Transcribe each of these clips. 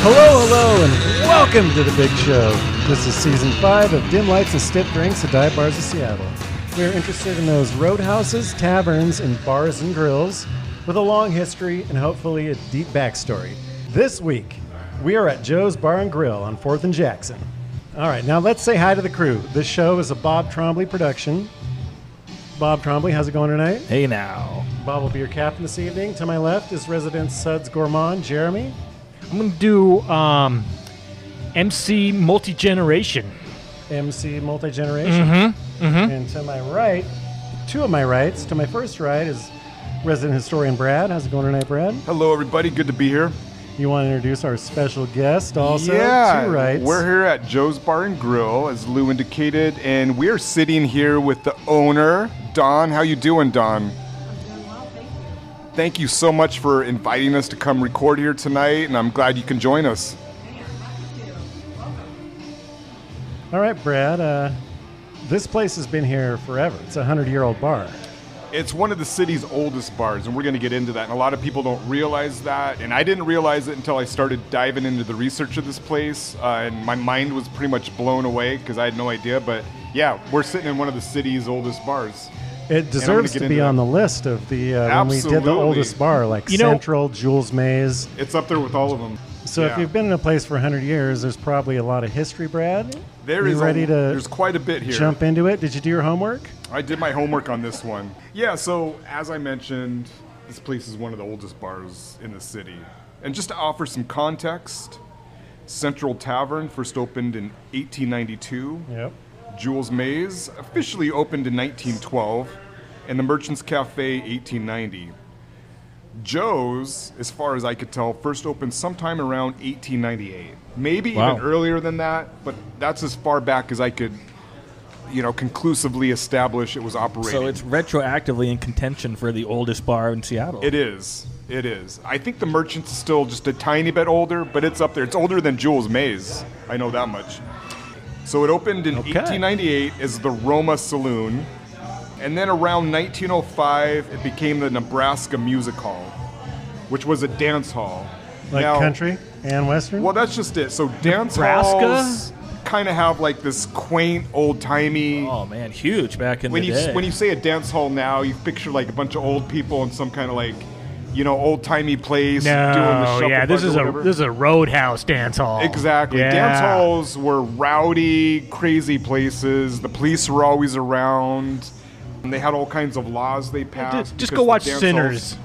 Hello, and welcome to The Big Show. This is Season 5 of Dim Lights and Stiff Drinks at Dive Bars of Seattle. We're interested in those roadhouses, taverns, and bars and grills with a long history and hopefully a deep backstory. This week, we are at Joe's Bar and Grill on 4th and Jackson. All right, now let's say hi to the crew. This show is a Bob Trombley production. Bob Trombley, how's it going tonight? Hey now. Bob will be your captain this evening. To my left is resident Suds Gourmand, Jeremy. I'm going to do MC Multi-Generation. MC Multi-Generation. Mm-hmm. And to my right, two of my rights, to my first right is resident historian Brad. How's it going tonight, Brad? Hello, everybody. Good to be here. You want to introduce our special guest also? Yeah, two rights. we're here at Joe's Bar and Grill, as Lou indicated, and we're sitting here with the owner, Don. How you doing, Don? Thank you so much for inviting us to come record here tonight, and I'm glad you can join us. All right, Brad. This place has been here forever. It's a 100-year-old bar. It's one of the city's oldest bars, and we're going to get into that. And a lot of people don't realize that, and I didn't realize it until I started diving into the research of this place, and my mind was pretty much blown away because I had no idea. But yeah, we're sitting in one of the city's oldest bars. It deserves to be on the list of the when we did the oldest bar, like Central, Jules Mays. It's up there with all of them. So if you've been in a place for 100 years, there's probably a lot of history, Brad. There's quite a bit here. Jump into it. Did you do your homework? I did my homework on this one. Yeah, so as I mentioned, this place is one of the oldest bars in the city. And just to offer some context, Central Tavern first opened in 1892. Yep. Jules Mays officially opened in 1912, and the Merchants Cafe 1890. Joe's, as far as I could tell, first opened sometime around 1898. Maybe even earlier than that, but that's as far back as I could, conclusively establish it was operating. So it's retroactively in contention for the oldest bar in Seattle. It is. I think the Merchants is still just a tiny bit older, but it's up there. It's older than Jules Mays. I know that much. So it opened in 1898 as the Roma Saloon, and then around 1905 it became the Nebraska Music Hall, which was a dance hall. Like country and western? Well, that's just it. So dance halls kind of have like this quaint, old-timey... Oh, man, huge back in the day. When you say a dance hall now, you picture like a bunch of old people in some kind of like... old-timey place doing the shuffle. This is a roadhouse dance hall. Exactly. Yeah. Dance halls were rowdy, crazy places. The police were always around. And they had all kinds of laws they passed. Just go watch Sinners.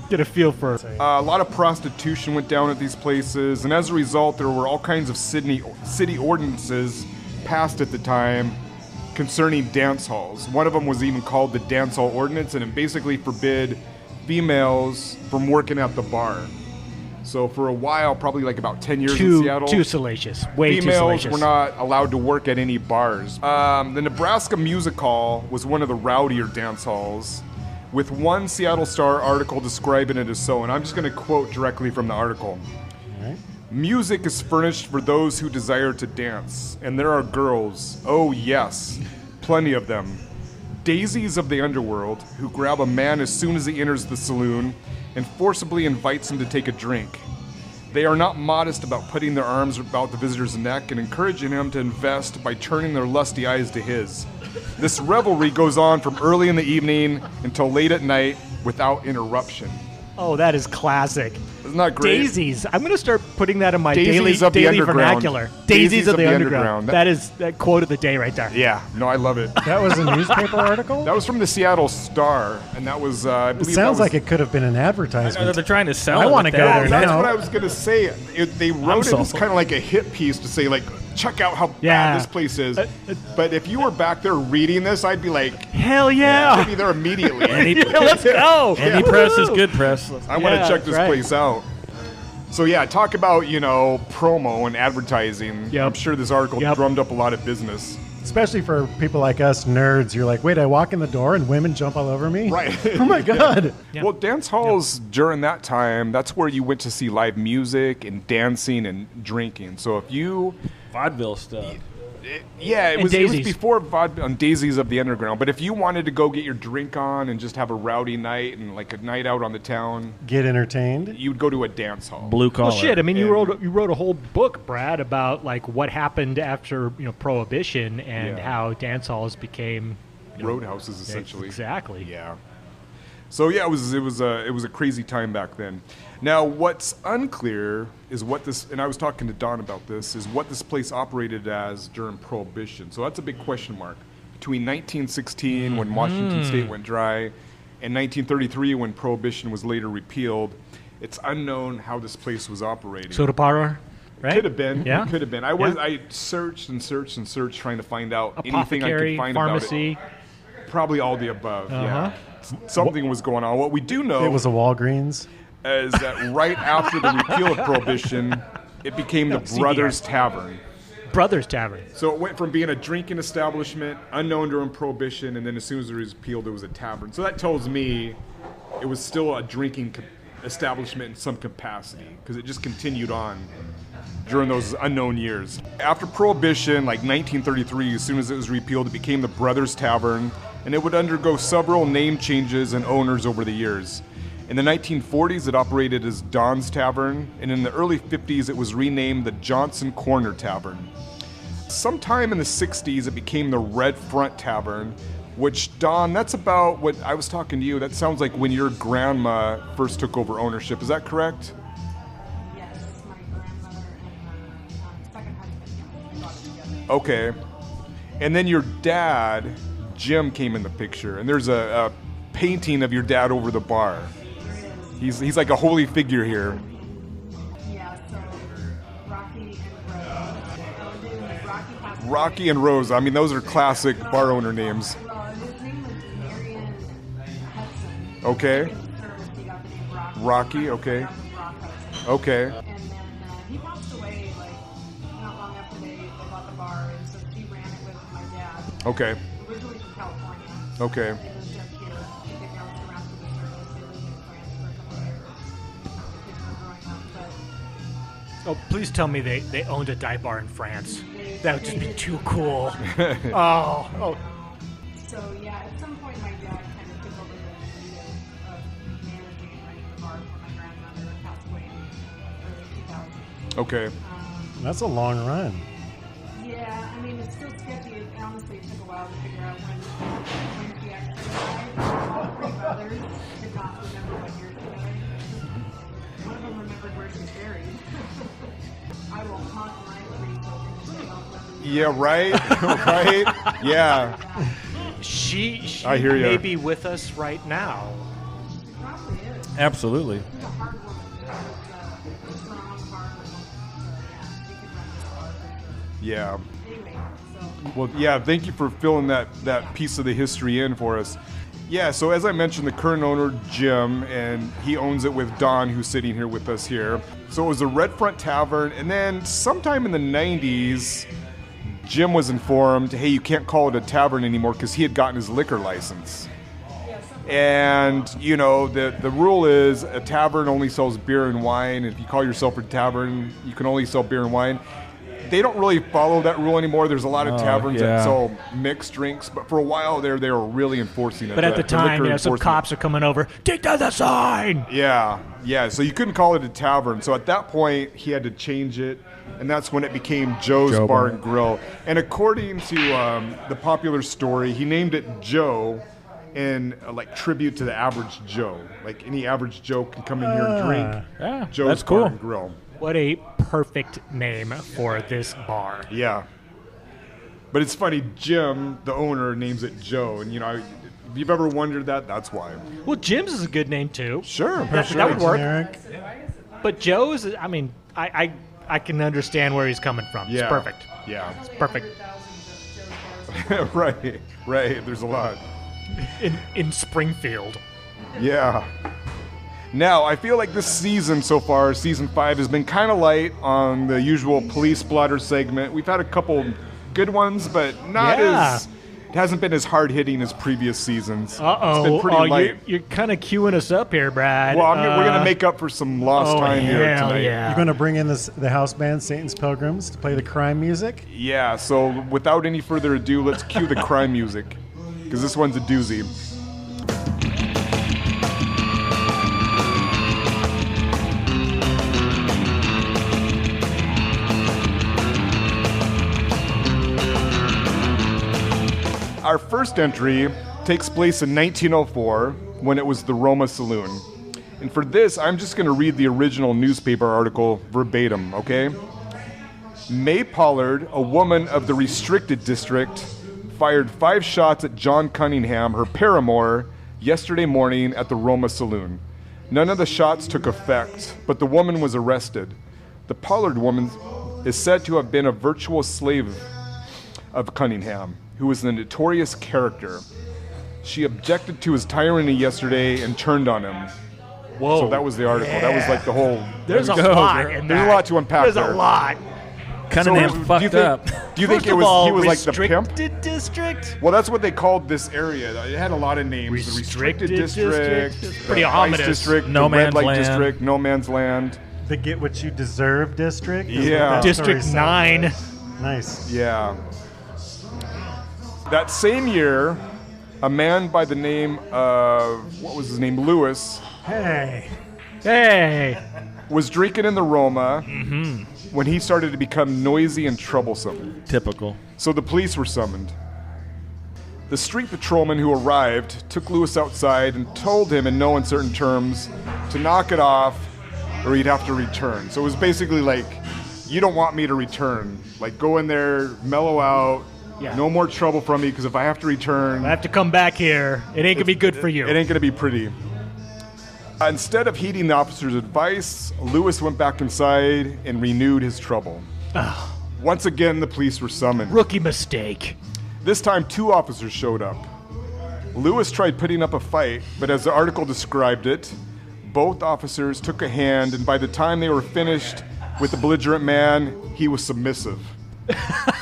Get a feel for it. A lot of prostitution went down at these places, and as a result, there were all kinds of city ordinances passed at the time concerning dance halls. One of them was even called the Dance Hall Ordinance, and it basically forbid females from working at the bar. So for a while, probably like about 10 years in Seattle, too salacious. Way too females salacious. were not allowed to work at any bars. The Nebraska Music Hall was one of the rowdier dance halls, with one Seattle Star article describing it as so, and I'm just going to quote directly from the article. All right. Music is furnished for those who desire to dance, and there are girls, oh yes, plenty of them, daisies of the underworld, who grab a man as soon as he enters the saloon and forcibly invites him to take a drink. They are not modest about putting their arms about the visitor's neck and encouraging him to invest by turning their lusty eyes to his. This revelry goes on from early in the evening until late at night without interruption. Oh, that is classic. Isn't that great? Daisies. I'm going to start putting that in my daily underground. vernacular. Daisies of the underground. That is that quote of the day right there. Yeah, no, I love it. That was a newspaper article? That was from the Seattle Star, and that was, I It believe sounds that was, like it could have been an advertisement. They're trying to sell I it. wanna with go that. there That's now. what I was going to say. They wrote it as kind of like a hit piece to say, like, check out how bad this place is. But if you were back there reading this, I'd be like, hell yeah. I'd be there immediately. Let's go. Any press is good press. I want to check this place out. So yeah, talk about, promo and advertising. Yep. I'm sure this article Yep. drummed up a lot of business. Especially for people like us nerds. You're like, wait, I walk in the door and women jump all over me? Right. Oh my God. Yeah. Well, dance halls during that time, that's where you went to see live music and dancing and drinking. So if you... Vaudeville stuff. it was Daisies. before on Daisies of the Underground. But if you wanted to go get your drink on and just have a rowdy night and like a night out on the town, Get entertained. you would go to a dance hall. Blue collar. Well, shit. I mean, you And- wrote a whole book, Brad, about like what happened after Prohibition and Yeah. how dance halls became Roadhouses, essentially. Exactly. Yeah. So yeah, it was a crazy time back then. Now, what's unclear is what this, and I was talking to Don about this, is what this place operated as during Prohibition. So that's a big question mark. Between 1916, when Washington State went dry, and 1933, when Prohibition was later repealed, it's unknown how this place was operating. Soda parlor, right? Could have been. Yeah. Could have been. I searched and searched and searched trying to find out anything I Apothecary, could find pharmacy. about it. Probably all the above. Uh-huh. Yeah. Something was going on. What we do know It was a Walgreens. is that right after the repeal of Prohibition, it became the CVS. Brothers Tavern. Brothers Tavern. So it went from being a drinking establishment, unknown during Prohibition, and then as soon as it was repealed, it was a tavern. So that tells me it was still a drinking establishment in some capacity, because it just continued on during those unknown years. After Prohibition, like 1933, as soon as it was repealed, it became the Brothers Tavern, and it would undergo several name changes and owners over the years. In the 1940s, it operated as Don's Tavern, and in the early 50s, it was renamed the Johnson Corner Tavern. Sometime in the 60s, it became the Red Front Tavern, which, Don, that's about what I was talking to you. That sounds like when your grandma first took over ownership. Is that correct? Yes, my grandmother and her second husband got together. Okay. And then your dad, Jim, came in the picture, and there's a painting of your dad over the bar. He's like a holy figure here. Yeah, so Rocky and Rose. Rocky and Rose. I mean, those are classic bar owner names. His name was Marion Hudson. Okay. In service, he got the name Rocky. Rocky, okay. Got the Rock Hudson. Okay. And then he passed away like not long after they bought the bar, and so she ran it with my dad. Okay. Originally from California. Okay. They lived up here. They bounced around to the service. They lived in France for a couple of years. The kids were growing up, but Oh, please tell me they owned a dive bar in France. That would just be too cool. oh. so yeah, at some point my dad kind of took over the lead of managing and running the bar for my grandmother who passed away in early 2000. Okay. That's a long run. Yeah, I mean it's still sketchy. It honestly took a while to figure out when she actually died. All three brothers could not remember what year she died. One of them remembered where she's buried. I will haunt my three children if they don't remember. Yeah, right? Right? Yeah. She I hear ya. may be with us right now. She probably is. Absolutely. She's a hard woman. She's a strong, hard woman. So yeah, she could run this bar for sure. Yeah. Anyway, so Well, yeah, thank you for filling that piece of the history in for us. Yeah, so as I mentioned, the current owner, Jim, and he owns it with Don, who's sitting here with us here. So it was the Red Front Tavern, and then sometime in the 90s, Jim was informed, hey, you can't call it a tavern anymore because he had gotten his liquor license. And, you know, the rule is a tavern only sells beer and wine. If you call yourself a tavern, you can only sell beer and wine. They don't really follow that rule anymore. There's a lot of taverns yeah. that sell mixed drinks, but for a while there, they were really enforcing it. But at the time, liquor some enforcement. cops are coming over. Take down the sign. Yeah. So you couldn't call it a tavern. So at that point, he had to change it, and that's when it became Joe's Joe Bar Bar. and Grill. And according to the popular story, he named it Joe in like tribute to the average Joe. Like any average Joe can come in here and drink. Yeah, Joe's that's Bar cool. and Grill. What a perfect name for this bar. Yeah. But it's funny, Jim, the owner, names it Joe. And, you know, if you've ever wondered that, that's why. Well, Jim's is a good name too. Sure. That would work. Generic. But Joe's, I mean, I can understand where he's coming from. Yeah. It's perfect. Yeah. It's perfect. Right. There's a lot. In Springfield. Yeah. Now, I feel like this season so far, season 5, has been kind of light on the usual police blotter segment. We've had a couple good ones, but not Yeah. as It hasn't been as hard hitting as previous seasons. It's been Uh-oh. pretty Oh, light. you're kind of queuing us up here, Brad. Well, we're going to make up for some lost time here hell tonight. yeah. You're going to bring in the house band Satan's Pilgrims to play the crime music? Yeah, so without any further ado, let's cue the crime music, because this one's a doozy. Our first entry takes place in 1904 when it was the Roma Saloon. And for this, I'm just going to read the original newspaper article verbatim, okay? May Pollard, a woman of the restricted district, fired 5 shots at John Cunningham, her paramour, yesterday morning at the Roma Saloon. None of the shots took effect, but the woman was arrested. The Pollard woman is said to have been a virtual slave of Cunningham, who was a notorious character. She objected to his tyranny yesterday and turned on him. Whoa. So that was the article. That was like the whole... There's a There we go. lot in There's that. a lot to unpack There's there. a lot. Cunningham's do you fucked think- up. Do you think First it of was all, he was like the pimp? restricted district? Well, that's what they called this area. It had a lot of names. The restricted district, It's pretty the ominous. Vice district, No the red man's light land. district, no man's land. The Get What You Deserve district? is what Yeah. that District story 9. sounds like. Nice. Yeah. That same year, a man by the name of, what was his name, Lewis, Hey. Hey. was drinking in the Roma when he started to become noisy and troublesome. Typical. So the police were summoned. The street patrolman who arrived took Lewis outside and told him in no uncertain terms to knock it off or he'd have to return. So it was basically like, you don't want me to return. Like, go in there, mellow out, Yeah. no more trouble from me, because if I have to return, I have to come back here. It ain't gonna be good for you. it ain't going to be pretty. Instead of heeding the officer's advice, Lewis went back inside and renewed his trouble. Once again, the police were summoned. Rookie mistake. This time, 2 officers showed up. Lewis tried putting up a fight, but as the article described it, both officers took a hand, and by the time they were finished with the belligerent man, he was submissive.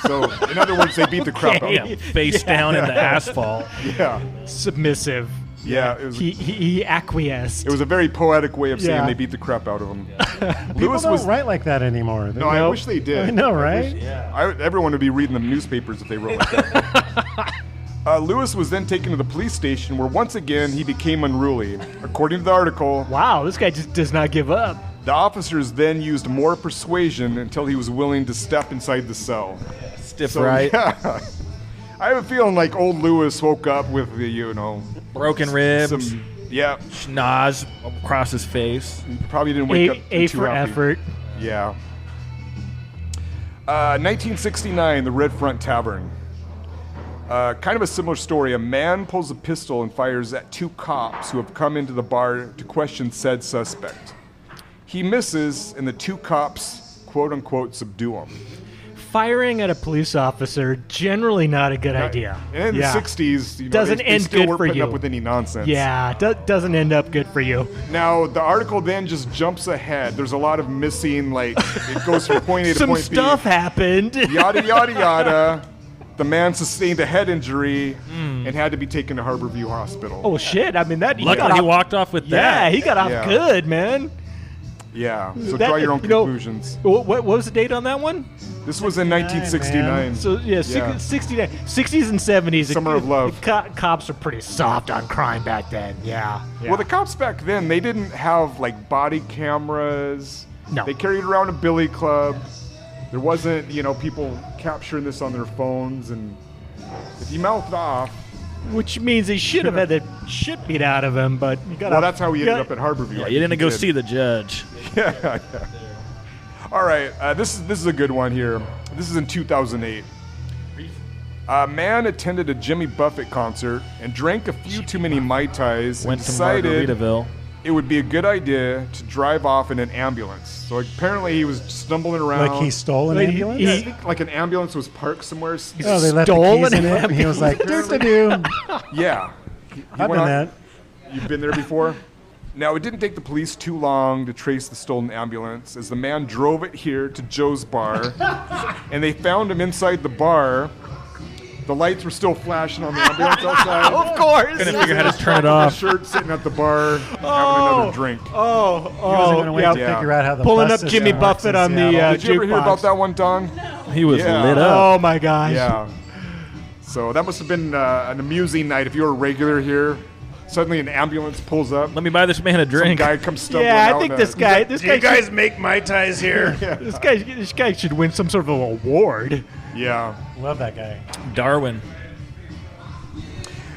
So, in other words, they beat the crap out of him. Face down in the asphalt. Yeah, Submissive. yeah. It was, He acquiesced. it was a very poetic way of saying Yeah. they beat the crap out of him. People Lewis don't was. write like that anymore. No, I wish they did. I know, right? Everyone would be reading the newspapers if they wrote like that. Lewis was then taken to the police station, where once again he became unruly. According to the article, Wow, this guy just does not give up. the officers then used more persuasion until he was willing to step inside the cell. Stiff So, right. yeah. I have a feeling like old Lewis woke up with the, Broken ribs. some, yeah, Schnoz across his face. probably didn't wake up A too for happy. effort. Yeah. 1969, the Red Front Tavern. Kind of a similar story. A man pulls a pistol and fires at 2 cops who have come into the bar to question said suspect. He misses, and the 2 cops, quote unquote, subdue him. Firing at a police officer, generally not a good idea. And in Yeah. the 60s, Doesn't they end still good weren't for putting you. up with any nonsense. Yeah, doesn't end up good for you. Now, the article then just jumps ahead. There's a lot of missing, like, it goes from point A to Some point stuff B. happened. Yada, yada, yada. The man sustained a head injury and had to be taken to Harborview Hospital. Oh shit! I mean that. Luckily, got he off, walked off with Yeah, that. he got off Yeah. good, man. Yeah, so That- draw your own you know, conclusions. What was the date on that one? This was in 1969. So yeah, Yeah. 69, 60s and 70s. Summer of love. Cops are pretty soft on crime back then. Yeah. Well, the cops back then, they didn't have like body cameras. No. They carried around a billy club. There wasn't, people capturing this on their phones. And if you mouthed off, Which means he should have had the shit beat out of him, but you got. well, that's how he ended up at Harborview. Yeah, I you think didn't he go did. see the judge. All right, this is a good one here. This is in 2008. A man attended a Jimmy Buffett concert and drank a few too many Mai Tais and Went to decided Margaritaville. it would be a good idea to drive off in an ambulance. So apparently he was stumbling around. Like he stole an Like, ambulance? I think like an ambulance was parked somewhere. Oh, they left the Stole keys an in it, and he was like, "Do-do-do." Yeah. I've done that. You've been there before? Now, it didn't take the police too long to trace the stolen ambulance, as the man drove it here to Joe's bar, and they found him inside the bar The lights were still flashing on the ambulance outside. Of course. Couldn't figure out how to turn it The off. shirt sitting at the bar, having another drink. He wasn't going to wait to yeah. figure out how the Pulling bus up Jimmy system works Buffett in on the, Seattle. Did you ever hear jukebox. about that one, Don? He was Yeah. lit up. Oh my gosh. Yeah. So that must have been an amusing night. If you were a regular here, suddenly an ambulance pulls up. Let me buy this man a Some drink. guy comes stumbling Yeah, out. I think in this a- guy. This Do you guy. guys make Mai Tais here? This guy should win some sort of award. Yeah. Love that guy. Darwin.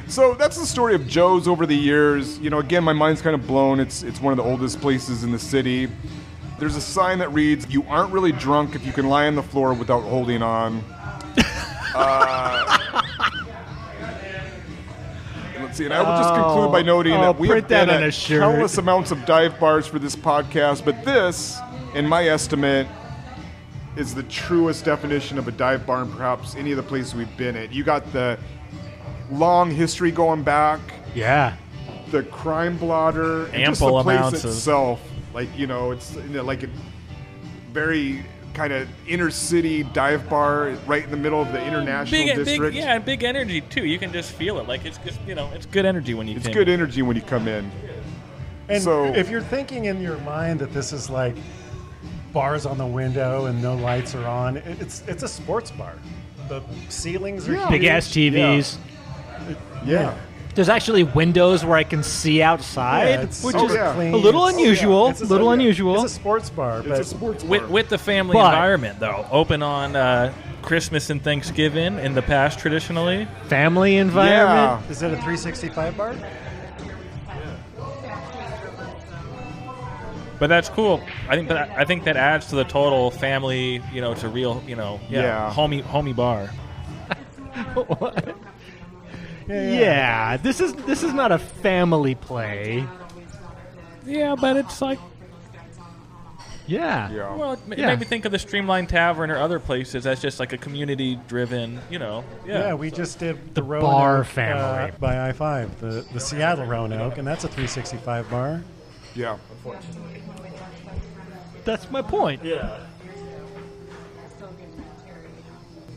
So that's the story of Joe's over the years. You know, again, my mind's kind of blown. It's one of the oldest places in the city. There's a sign that reads, "You aren't really drunk if you can lie on the floor without holding on." Let's see, and I will just conclude by noting that we have print that been on a at shirt. countless amounts of dive bars for this podcast, but this, in my estimate, is the truest definition of a dive bar in perhaps any of the places we've been at. You got the long history going back, Yeah. the crime blotter, and just Ample the place amounts of- itself. Like, you know, it's like a very kind of inner city dive bar right in the middle of the international district. and big energy too. You can just feel it. Like it's just, it's good energy when you. It's came. good energy when you come in. And So- if you're thinking in your mind that this is like bars on the window and no lights are on, it's a sports bar. The ceilings are huge. Big ass TVs. Yeah. There's actually windows where I can see outside, Yeah, it's which oh, is yeah. clean. a little It's- unusual. It's a- little yeah. unusual. It's a sports bar, but It's a sports bar. With the family But- environment though, open on Christmas and Thanksgiving in the past traditionally. Family environment. Yeah. is it a 365 bar? But that's cool. I think that adds to the total family. It's a real Yeah. homey bar. Yeah. This is not a family play. Yeah, but it's like Yeah. Yeah. well, it Yeah. made me think of the Streamline Tavern or other places as just like a community-driven. Yeah, we just did the Roanoke, bar family. by I-5, the Seattle Roanoke, and that's a 365 bar. Yeah. That's my point.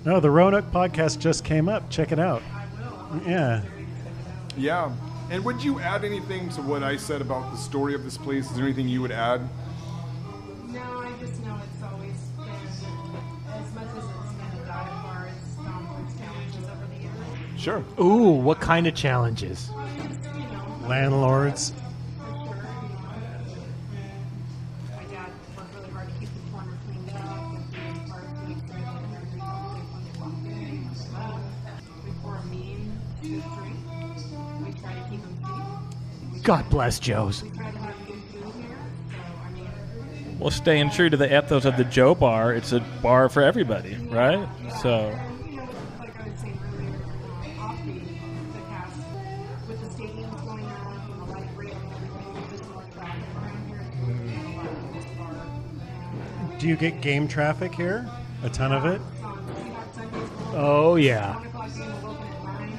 No, the Roanoke podcast just came up. Check it out. Yeah. Yeah. And would you add anything to what I said about the story of this place? Is there anything you would add? No, I just know it's always been, as much as it's been a dive bar, it's gone through its challenges over the years. Sure. Ooh, what kind of challenges? Landlords. For sure, my dad worked really hard to keep the corner cleaned up and doing parts to make sure that everybody felt safe when they walked in. Before a meeting to the street, we try to keep them safe. God bless Joe's. We try to have good food here, so I mean, Well, staying true to the ethos of the Joe Bar, it's a bar for everybody, right? So like I was saying earlier, off the cast, with the stadiums going on and the light rail and everything, there's just more traffic around here. It's really a lot of this bar. And, Do you get game traffic here? A ton of it? Seahawks Sundays closed Oh at yeah. 1 o'clock game will open at 9,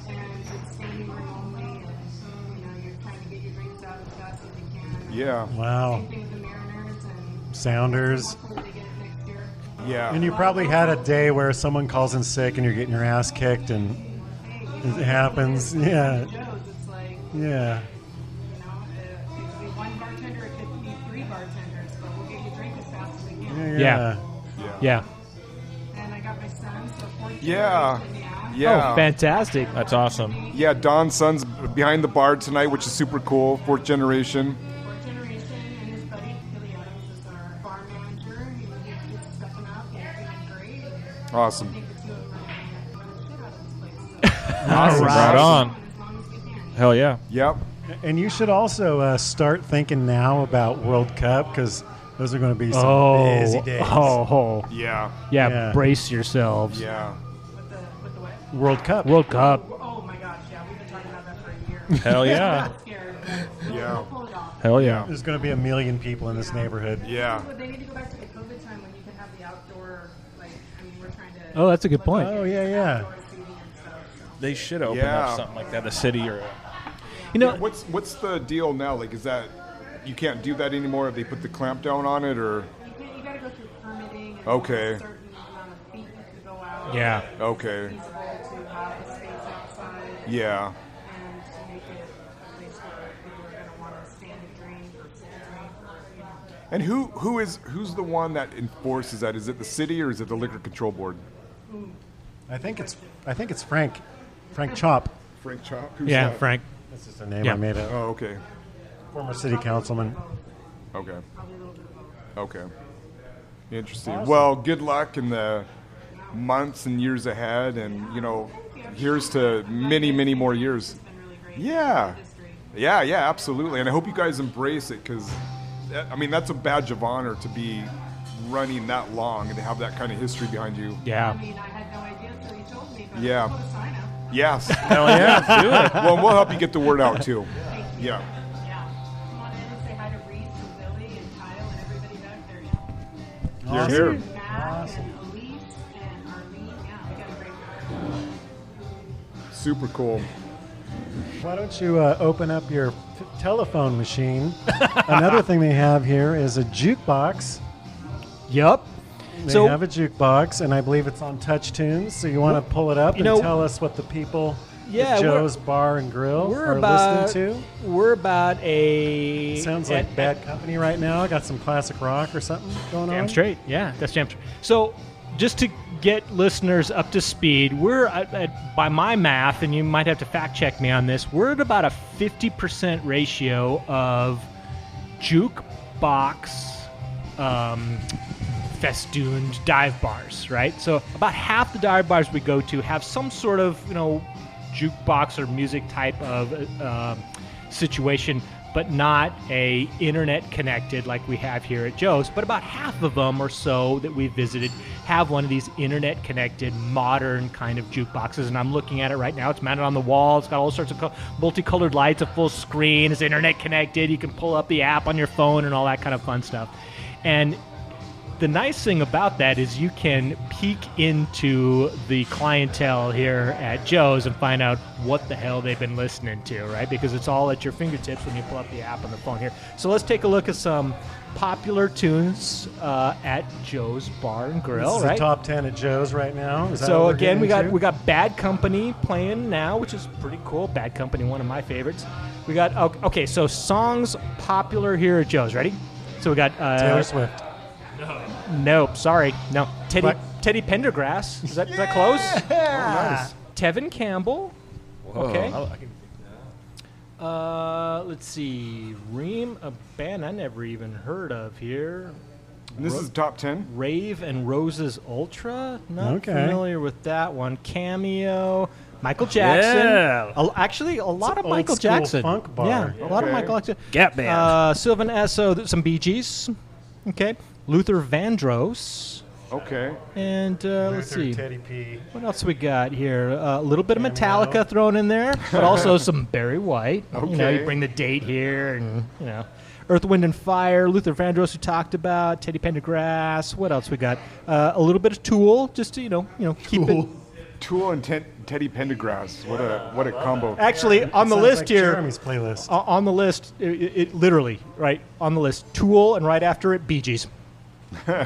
and it's standing room only, and you're trying to get your drinks out as fast as you can. Yeah. Wow. Same thing with the Mariners and Sounders. hopefully they get it next year. Yeah. And you probably had a day where someone calls in sick and you're getting your ass kicked and it happens. Yeah. Joe's, it's like, Yeah. it could be one bartender, it could be 3 bartenders, but we'll get you a drink as fast as we can. Yeah. Yeah. And I got my son, so fourth Yeah. generation, Yeah. Oh, fantastic. that's awesome. Yeah, Don's son's behind the bar tonight, which is super cool. Fourth generation. Fourth generation, and his buddy Billy Adams is our bar manager. He's stepping up and doing great. Awesome. I think the two of them are going to run the shit out of this place. So, Awesome. Right on. as long as we can. Hell yeah. Yep. And you should also start thinking now about World Cup because those are going to be some busy days. Yeah. Yeah, Yeah. brace yourselves. Yeah. With the what? World Cup. World Cup. Oh my gosh, yeah, we've been talking about that for a year. Hell yeah. I'm scared. But Yeah. We'll pull it off. Hell yeah. There's going to be 1 million people in this neighborhood. Yeah. But they need to go back to the COVID time when you can have the outdoor, we're trying to. Oh, that's a good point. Oh, yeah, yeah. outdoor seating and stuff, so. They should open Yeah. up something like that, a city or. You know, What's the deal now? Like, is that you can't do that anymore? Have they put the clamp down on it, or You gotta go through permitting. And Okay. there's a certain amount of feet you can go out. yeah. okay? Feasible Yeah. and to make it a place where people are going to want to stand and drink or sit and drink or, you know. And who's the one that enforces that? Is it the city or is it the Liquor Control Board? I think it's Frank Chop. Frank Chop? Who's Yeah, that? Frank. That's just a name Yeah. I made up. Oh, okay. Former city councilman. Okay. Okay. Interesting. Well, good luck in the months and years ahead, and here's to many, many more years. Yeah. Yeah, absolutely. And I hope you guys embrace it, because I mean that's a badge of honor to be running that long and to have that kind of history behind you. Yeah. I mean, I had no idea until you told me, but Yeah. I'll put a sign up. Yes. Hell yeah, do it. Well, we'll help you get the word out too. Yeah. Yeah. Come on in and say hi to Reese and Billy and Kyle and everybody back there. You're here. And Matt and Elise and Arlene. Yeah, we got a great group. Super cool. Why don't you open up your telephone machine? Another thing they have here is a jukebox. Yup. They So- have a jukebox, and I believe it's on Touch Tunes. So you want to pull it up and tell us what the people Yeah, at Joe's Bar and Grill We're are about listening We're about a. to. Sounds like Bad Company right now. Got some classic rock or something going on. Damn straight. Yeah, that's damn straight. So, just to get listeners up to speed, we're by my math, and you might have to fact check me on this, we're at about a 50% ratio of jukebox festooned dive bars, right? So about half the dive bars we go to have some sort of, jukebox or music type of situation, but not a internet connected like we have here at Joe's. But about half of them or so that we visited have one of these internet connected modern kind of jukeboxes, and I'm looking at it right now. It's mounted on the wall. It's got all sorts of multicolored lights, a full screen. It's internet connected. You can pull up the app on your phone and all that kind of fun stuff. And the nice thing about that is you can peek into the clientele here at Joe's and find out what the hell they've been listening to, right? Because it's all at your fingertips when you pull up the app on the phone here. So let's take a look at some popular tunes at Joe's Bar and Grill, This is right? the top 10 at Joe's right now. Is that So what we're again, getting we to? got Bad Company playing now, which is pretty cool. Bad Company, one of my favorites. We got okay. So songs popular here at Joe's. Ready? So we got Taylor Swift. Nope, sorry. No. What? Teddy Pendergrass. Is that close? Nice. Tevin Campbell. Whoa, Okay. I can- Let's see. Reem, a band I never even heard of here. And this is top 10. Rave and Roses Ultra. Not Okay. familiar with that one. Cameo. Michael Jackson. Yeah. Actually, a lot of old Michael school Jackson. funk bar. Yeah, a lot of Okay. Michael Jackson. Gap Band. Sylvan Esso, some Bee Gees. Okay. Luther Vandross. Okay. And let's Luther, see. Teddy P. What else we got here? A little bit of Cameo. Metallica thrown in there, but also some Barry White. You know, Okay. you bring the date here, and Earth, Wind, and Fire. Luther Vandross, we talked about. Teddy Pendergrass. What else we got? A little bit of Tool, just to keep it. Tool and Teddy Pendergrass. What a combo. Actually, on the Sounds list like here, Jeremy's playlist. on the list, it literally right on the list. Tool, and right after it, Bee Gees.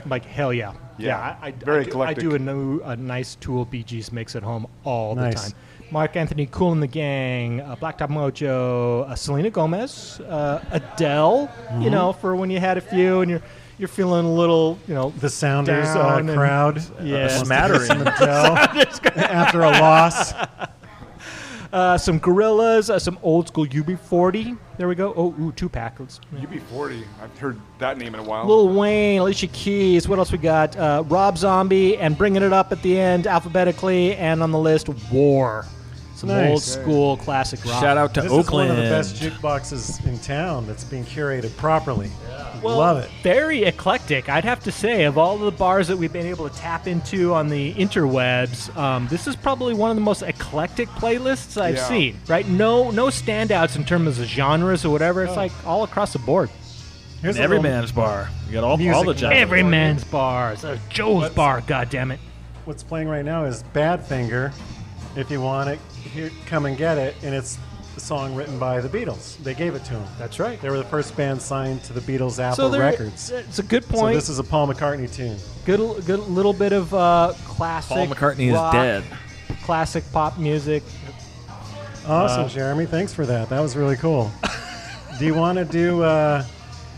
Like hell yeah. Yeah, I very do, eclectic. I do a nice Tool Bee Gees mix at home all the Nice. time. Mark Anthony, Cool and the Gang, Blacktop Mojo, Selena Gomez, Adele. For when you had a few and you're feeling a little, The Sounders down and- crowd. Yeah. wants to get Smattering. some Adele after a loss. some Gorillas, some old school UB40. There we go. Oh, Tupac. Let's- UB40. I've heard that name in a while. Lil Wayne, Alicia Keys. What else we got? Rob Zombie, and bringing it up at the end alphabetically, and on the list, War. Some Nice. old school classic rock. Shout out to This Oakland. is one of the best jukeboxes in town that's being curated properly. Well, Love it. Very eclectic, I'd have to say. Of all the bars that we've been able to tap into on the interwebs, this is probably one of the most eclectic playlists I've Yeah. seen. Right? No standouts in terms of genres or whatever. It's like all across the board. Here's a Every little- man's bar. You got all Music the and jobs. Every man's bar. It's a Joe's bar. God damn it. What's playing right now is Badfinger. If you want it, here, come and get it. And it's a song written by the Beatles. They gave it to them. That's right. They were the first band signed to the Beatles Apple So there- Records. It's a good So point. this is a Paul McCartney tune. Good little bit of classic. Paul McCartney rock, is dead. Classic pop music. Awesome, Jeremy. Thanks for that. That was really cool. Do you want to do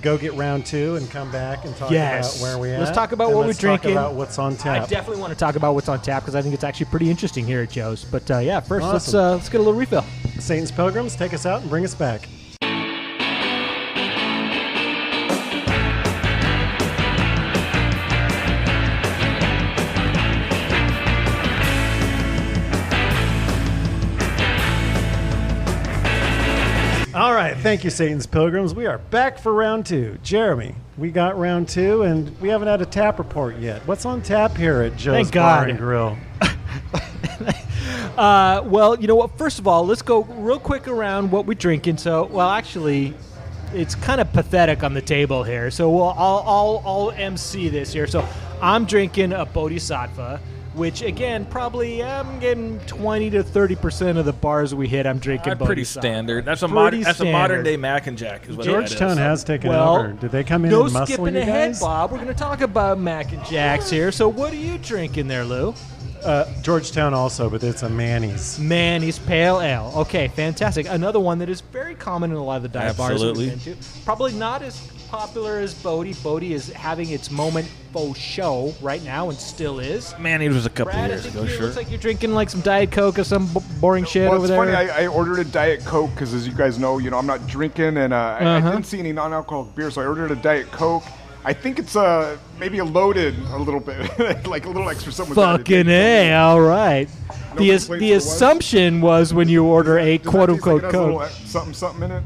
go get round 2 and come back and talk Yes. about where we at? Let's talk about And what we're let's drinking. Talk about what's on tap. I definitely want to talk about what's on tap because I think it's actually pretty interesting here at Joe's. But yeah, first Awesome. let's get a little refill. Satan's Pilgrims, take us out and bring us back. All right, thank you, Satan's Pilgrims. We are back for round 2. Jeremy, we got round 2, and we haven't had a tap report yet. What's on tap here at Joe's Thank Bar God. and Grill? Well, you know what? First of all, let's go real quick around what we're drinking. So, well, actually, it's kind of pathetic on the table here. So, I'll MC this here. So, I'm drinking a Bodhisattva, which again, probably I'm getting 20 to 30% of the bars we hit. I'm drinking Pretty Bodhisattva. standard. That's a Pretty that's a standard. modern day Mac and Jack. Is what Georgetown that is. has taken Well, over. Did they come in no and muscle skipping you ahead, guys? Bob. We're going to talk about Mac and Jacks here. So, what are you drinking there, Lou? Georgetown also, but it's a Manny's. Manny's Pale Ale. Okay, fantastic. Another one that is very common in a lot of the dive bars that Absolutely. we've been to. Probably not as popular as Bodhi. Bodhi is having its moment faux show right now and still is. Man, it was a couple Brad, I years think ago. you Sure. looks like you're drinking like some Diet Coke or some boring shit Well, over it's there. funny. I ordered a Diet Coke because, as you guys know, I'm not drinking, and I didn't see any non-alcoholic beer, so I ordered a Diet Coke. I think it's maybe loaded a little bit, like a little extra something. was added. Fucking A, all right. No The complaints the there was? assumption was when you order a Does that quote taste like unquote it has a little Coke. something in it.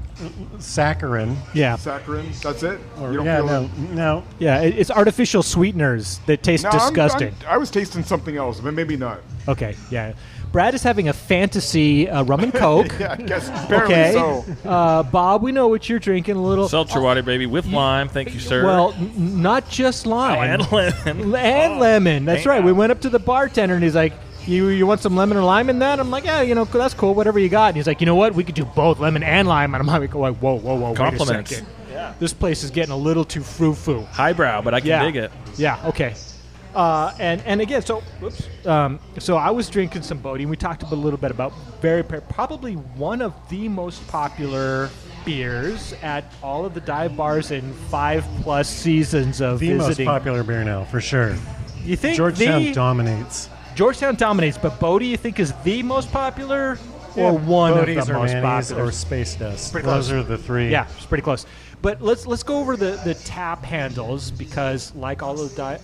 Saccharin. Yeah. Saccharin. That's it. Or, You don't yeah, feel no, it? no. Yeah, it's artificial sweeteners that taste No, disgusting. I was tasting something else, but maybe not. Okay, yeah. Brad is having a fantasy rum and Coke. Yeah, I guess apparently Okay. so. Bob, we know what you're drinking. A little. Seltzer water, baby, with lime. Thank you, sir. Well, not just oh, lime. and lemon. And lemon. That's right. damn. We went up to the bartender and he's like, "You want some lemon or lime in that?" I'm like, "Yeah, that's cool. Whatever you got." And he's like, "You know what? We could do both lemon and lime." And I'm like, "Whoa, wait a Compliments. second. This place is getting a little too frou-frou." Highbrow, but I can Yeah. dig it. Yeah. Okay. And again, so whoops. So I was drinking some Bodhi, and we talked a little bit about probably one of the most popular beers at all of the dive bars in 5+ seasons of The most visiting. popular beer now, for sure. You think Georgetown dominates. Georgetown dominates, but Bodhi you think is the most popular or one Bodhi's of the or most Manny's popular? or Space Dust. Pretty Those close. are the three. Yeah, it's pretty close. But let's go over the tap handles because, like all of the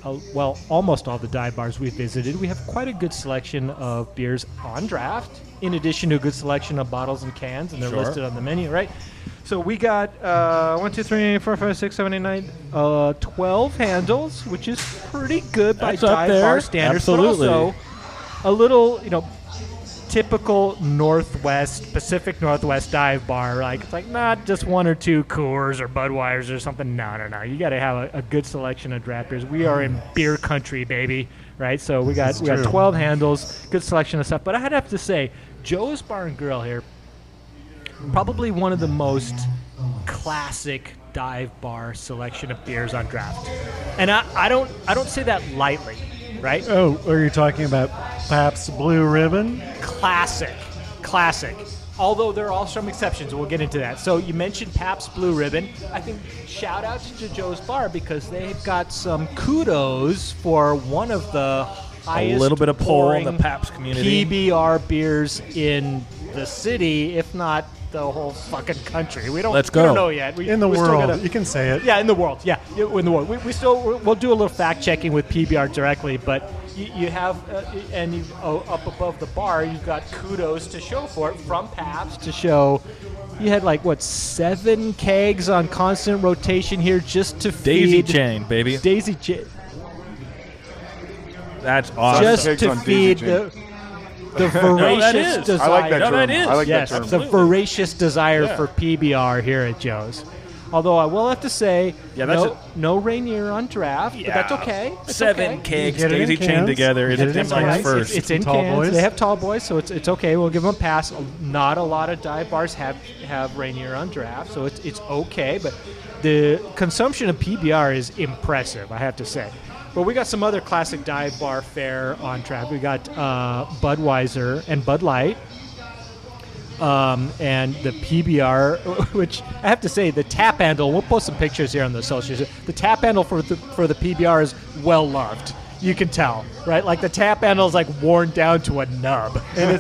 almost all the dive bars we've visited, we have quite a good selection of beers on draft. In addition to a good selection of bottles and cans, and they're Sure. listed on the menu, right? So we got 1, 2, 3, 4, 5, 6, 7, 8, 9, 12 handles, which is pretty good by That's up dive there. bar standards. Absolutely. But also a little, typical Pacific Northwest dive bar. Like it's like not just one or two Coors or Budweisers or something. No. You got to have a good selection of draft beers. We are in beer country, baby. Right? So we got true. 12 handles, good selection of stuff. But I'd have to say, Joe's Bar and Grill here, probably one of the most classic dive bar selection of beers on draft. And I don't say that lightly, right? Oh, are you talking about Pabst Blue Ribbon? Classic. Although there are some exceptions, we'll get into that. So you mentioned Pabst Blue Ribbon. I think shout outs to Joe's Bar because they've got some kudos for one of the highest little bit of pull in the pouring Pabst community. PBR beers in the city, if not the whole fucking country. We don't Let's We don't go. know yet. In the we still world. gotta- You can say it. yeah, in the world. Yeah, in the world. We'll do a little fact checking with PBR directly, but you have up above the bar, you've got kudos to show for it from Pabst to show. You had 7 kegs on constant rotation here just to Daisy feed chain, baby. Daisy chain. That's awesome. Just Kegs to on Daisy feed chain. the voracious is. desire. I like that No, term. that is. I like Yes, that term. the voracious desire Yeah. for PBR here at Joe's. Although I will have to say, Yeah, that's no Rainier on draft, but that's okay. It's 7 okay. kegs, You get it in daisy chained cans. together. You It's get a it in Dim Lights cans. first. It's in Tall cans. boys. They have tall boys, so it's okay. We'll give them a pass. Not a lot of dive bars have Rainier on draft, so it's okay. But the consumption of PBR is impressive, I have to say. But we got some other classic dive bar fare on draft. We got Budweiser and Bud Light. and the PBR, which I have to say, the tap handle. We'll post some pictures here on the socials. The tap handle for the PBR is well loved. You can tell, right? Like the tap handle is like worn down to a nub. And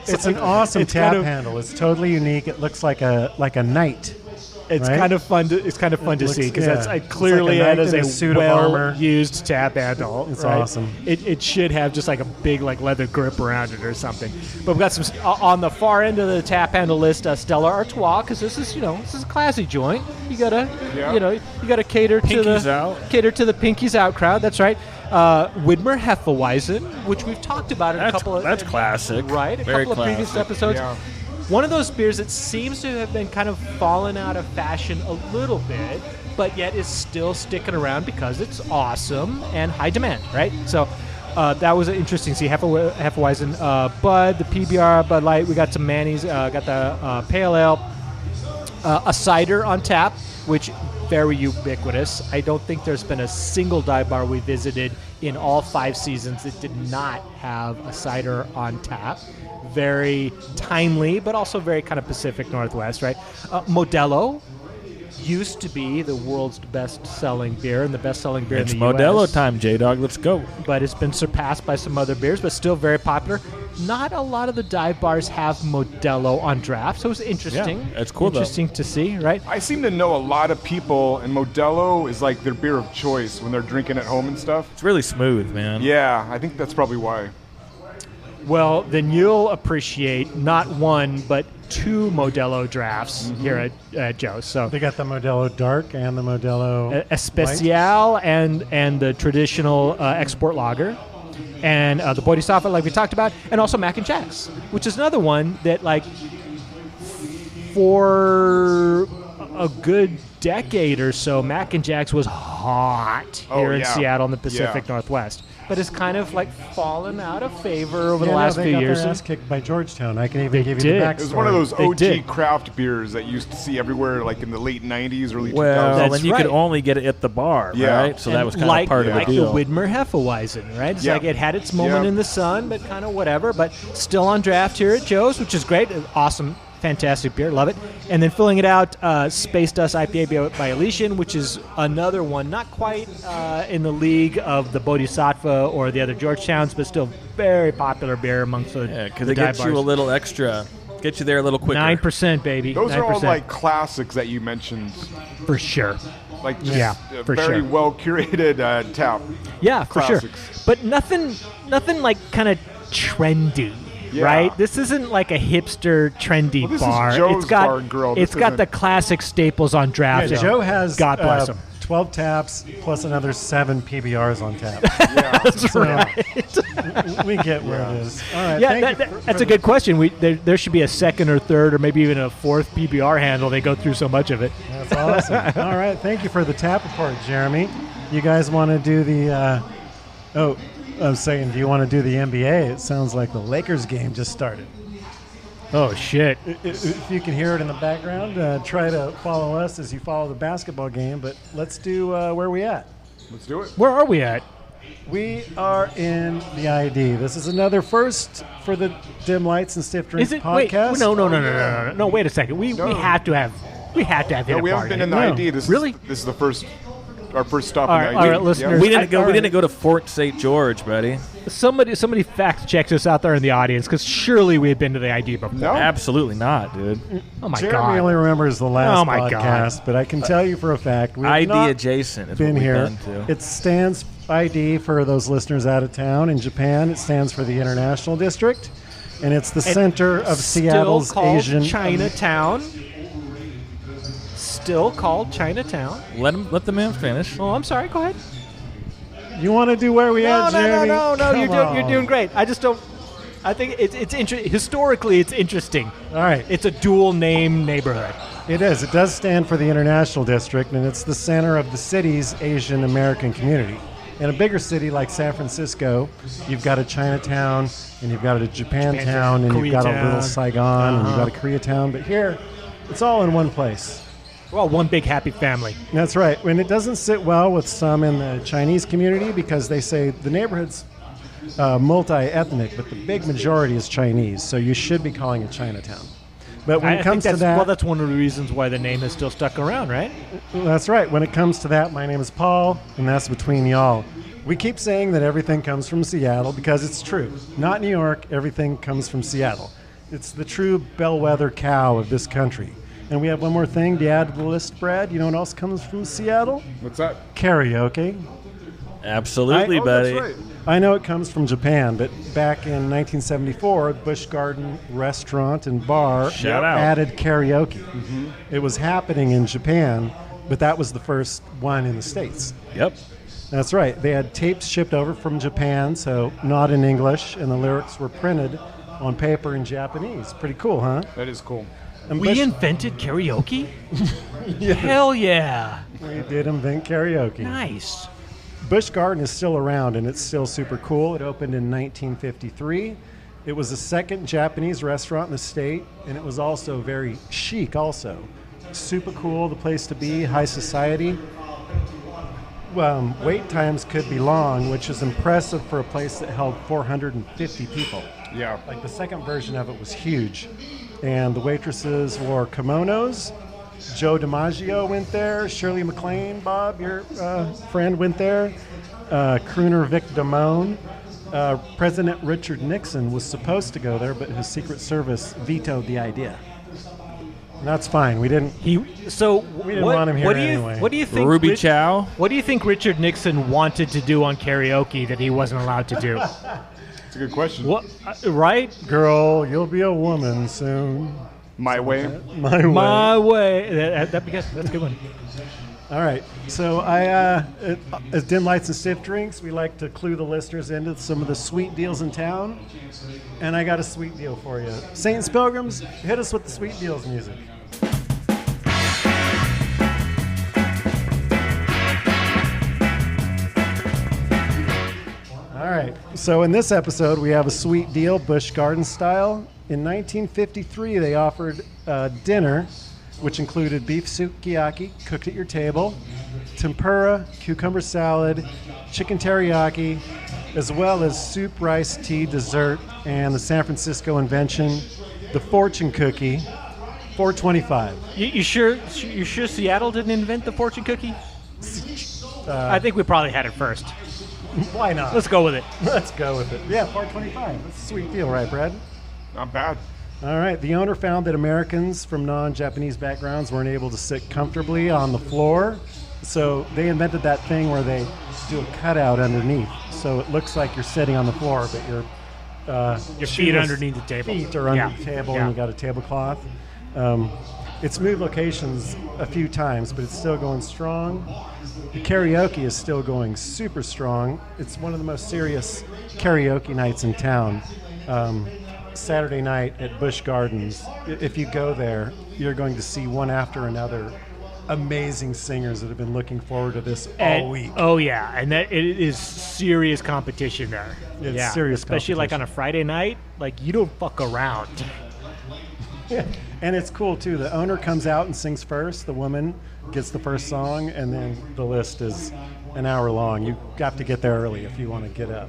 it's an awesome it's tap kind of- handle. It's totally unique. It looks like a knight. It's Right? kind of fun to see because yeah. that's It's clearly like a it knight is in a a suit of armor. well-used tap handle. It's right? awesome. It should have just like a big like leather grip around it or something. But we've got some on the far end of the tap handle list. Stella Artois, because this is a classy joint. You gotta you gotta cater to Pinkies the out. pinkies out crowd. That's right. Widmer Hefeweizen, which we've talked about in a couple of That's classic. right? A Very couple of previous classic. episodes. Yeah. One of those beers that seems to have been kind of fallen out of fashion a little bit, but yet is still sticking around because it's awesome and high demand, right? So that was interesting to see. Hefeweizen, Bud, the PBR, Bud Light. We got some Manny's, got the Pale Ale, a cider on tap, which very ubiquitous. I don't think there's been a single dive bar we visited in all 5 seasons that did not have a cider on tap. Very timely, but also very kind of Pacific Northwest, right? Modelo used to be the world's best-selling beer and the best-selling beer It's in the U.S. Modelo time, J-Dog. Let's go. But it's been surpassed by some other beers, but still very popular. Not a lot of the dive bars have Modelo on draft, so it's interesting. Yeah, it's cool, though. Interesting to see, right? I seem to know a lot of people, and Modelo is like their beer of choice when they're drinking at home and stuff. It's really smooth, man. Yeah, I think that's probably why. Well, then you'll appreciate not one, but 2 Modelo drafts here at Joe's. So They got the Modelo Dark and the Modelo Especial and the traditional export lager, and the Bodhisattva, like we talked about, and also Mac and Jack's, which is another one that, like, for a good decade or so, Mac and Jack's was hot Oh, here in yeah. Seattle in the Pacific Yeah. Northwest. But it's kind of like fallen out of favor over Yeah, the last they few got years. their ass kicked by Georgetown. I can even They give you did. the It backstory. It was one of those They OG did. craft beers that you used to see everywhere, like in the late 90s, early 2000s. Well, That's and you right. could only get it at the bar, Yeah. right? So that And was kind like, of part of like the deal. the Widmer Hefeweizen, right? It's Yeah. like it had its moment Yeah. in the sun, but kind of whatever. But still on draft here at Joe's, which is great. Awesome, fantastic beer. Love it. And then filling it out, Space Dust IPA by Elysian, which is another one, not quite in the league of the Bodhisattva or the other Georgetowns, but still very popular beer amongst the Yeah, because the it gets dive you a bars. little extra, get you there a little quicker. 9%, baby. Those 9%. are all like classics that you mentioned. for sure. Like just Yeah, a for very sure. well curated tap. Yeah, for sure. Classics. But nothing like kind of trendy, Yeah. right? This isn't like a hipster trendy Well, this is bar. Joe's it's got Bar and Grill. it's This got isn't- the classic staples on draft. Yeah, Joe has God bless him. 12 taps plus another 7 PBRs on tap. Yeah. That's right. We get where it is. All right. Yeah, thank you that's for a good question. There should be a second or third or maybe even a 4th PBR handle. They go through so much of it. That's awesome. All right. Thank you for the tap report, Jeremy. You guys want to do the? I'm saying, do you want to do the NBA? It sounds like the Lakers game just started. Oh shit! If you can hear it in the background, try to follow us as you follow the basketball game. But let's do where we at. Let's do it. Where are we at? We are in the ID. This is another first for the Dim Lights and Stiff Drinks Is it? Wait, podcast. no. Wait a second. We have to have hit No, a we haven't party. been in the No. ID. This Really? This is the first, our first stop All in right, the all ID. right, listeners. We didn't go. all We right. didn't go to Fort St. George, buddy. Somebody fact checks us out there in the audience because surely we had been to the ID before. No. Absolutely not, dude. Oh my Jeremy god! only remembers the last Oh, my God. podcast, but I can tell you for a fact we have ID not adjacent is been what we've here. been to. It stands ID for those listeners out of town. In Japan, it stands for the International District, and it's the center of Seattle's Still called Asian Chinatown. Still called Chinatown. Let the man finish. Oh, I'm sorry. Go ahead. You want to do where we No, at, Jeremy? no. Come You're doing on. great. I just don't. I think it's historically it's interesting. All right. It's a dual name neighborhood. It is. It does stand for the International District, and it's the center of the city's Asian American community. In a bigger city like San Francisco, you've got a Chinatown, and you've got a Japantown, and you've got a little Koreatown. Saigon, and you've got a Koreatown. But here, it's all in one place. We're all one big happy family. That's right. And it doesn't sit well with some in the Chinese community because they say the neighborhood's multi-ethnic, but the big majority is Chinese. So you should be calling it Chinatown. But when I it think comes to that's, that, well, that's one of the reasons why the name is still stuck around, right? that's right. When it comes to that, my name is Paul, and that's between y'all. We keep saying that everything comes from Seattle because it's true. Not New York, everything comes from Seattle. It's the true bellwether cow of this country. And we have one more thing to add to the list, Brad. You know what else comes from Seattle? What's that? Karaoke. Absolutely, Oh, buddy. that's right. I know it comes from Japan, but back in 1974, Busch Garden Restaurant and Bar Shout out. added karaoke. It was happening in Japan, but that was the first one in the States. Yep. That's right. They had tapes shipped over from Japan, so not in English, and the lyrics were printed on paper in Japanese. Pretty cool, huh? That is cool. And We Busch- invented karaoke? Hell yeah. we did invent karaoke. Nice. Busch Garden is still around, and it's still super cool. It opened in 1953. It was the second Japanese restaurant in the state, and it was also very chic also. Super cool, the place to be, high society. Wait times could be long, which is impressive for a place that held 450 people. Yeah. Like the second version of it was huge. And the waitresses wore kimonos. Joe DiMaggio went there. Shirley MacLaine, Bob, your friend, went there. Crooner Vic Damone. President Richard Nixon was supposed to go there, but his Secret Service vetoed the idea. And that's fine. We didn't. We didn't want him here anyway. What do you think? Ruby Chow. What do you think Richard Nixon wanted to do on karaoke that he wasn't allowed to do? It's a good question. What? Right? Girl, you'll be a woman soon. My way. My way. My way. That's a good one. All right. So as Dim Lights and Stiff Drinks, we like to clue the listeners into some of the sweet deals in town. And I got a sweet deal for you. Saints Pilgrims, hit us with the sweet deals music. All right. So in this episode, we have a sweet deal, Busch Garden style. In 1953, they offered dinner, which included beef sukiyaki cooked at your table, tempura, cucumber salad, chicken teriyaki, as well as soup, rice, tea, dessert, and the San Francisco invention, the fortune cookie, $4.25. You sure Seattle didn't invent the fortune cookie? I think we probably had it first. Why not? Let's go with it. Let's go with it. Yeah, $4.25. That's a sweet deal, right, Brad? Not bad. All right. The owner found that Americans from non-Japanese backgrounds weren't able to sit comfortably on the floor, so they invented that thing where they do a cutout underneath, so it looks like you're sitting on the floor, but Your feet underneath the table. Feet are under Yeah. the table, Yeah. and you got a tablecloth. It's moved locations a few times, but it's still going strong. The karaoke is still going super strong. It's one of the most serious karaoke nights in town. Saturday night at Busch Gardens. If you go there, you're going to see one after another amazing singers that have been looking forward to this all week. Oh yeah, and that it is serious competition there. It's yeah, serious especially like competition. on a Friday night. Like you don't fuck around. And it's cool too. The owner comes out and sings first. The woman gets the first song, and then the list is an hour long. You have to get there early if you want to get up.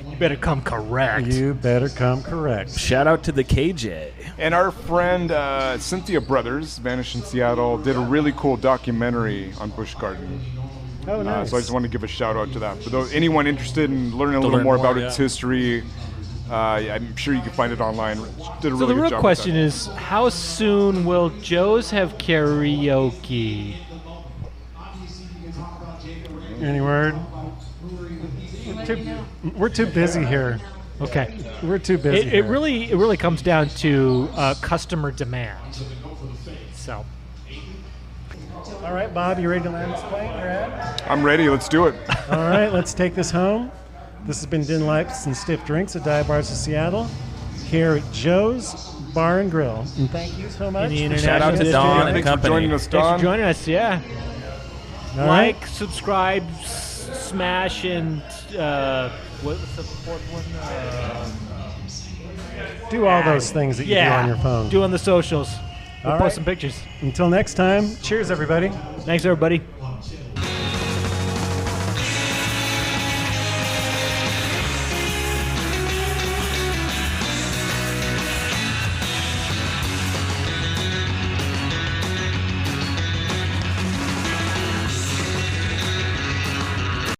You better come correct. You better come correct. Shout out to the KJ. And our friend Cynthia Brothers, Vanished in Seattle, did a really cool documentary on Busch Garden. Oh, nice. So I just want to give a shout out to that. For those, anyone interested in learning a little learn more more, about yeah. its history, I'm sure you can find it online. Did a So really the good real job question with is, how soon will Joe's have karaoke? Any word? We're too busy here. Okay. We're too busy. It here. really comes down to customer demand. So All right, Bob, you ready to land this plane? Brad? that. I'm ready. Let's do it. All right, let's take this home. This has been Din Lights and Stiff Drinks at Dive Bars of Seattle, here at Joe's Bar and Grill. And thank you so much. In the for Shout out to sharing this Dawn together. and Thanks for company. joining us, thanks for Don. joining us. Yeah. All right. Like, subscribe, smash, and what's the fourth one? Do all those things that you do on your phone. Do on the socials. We'll All post right. some pictures. Until next time, cheers, everybody. Thanks, everybody.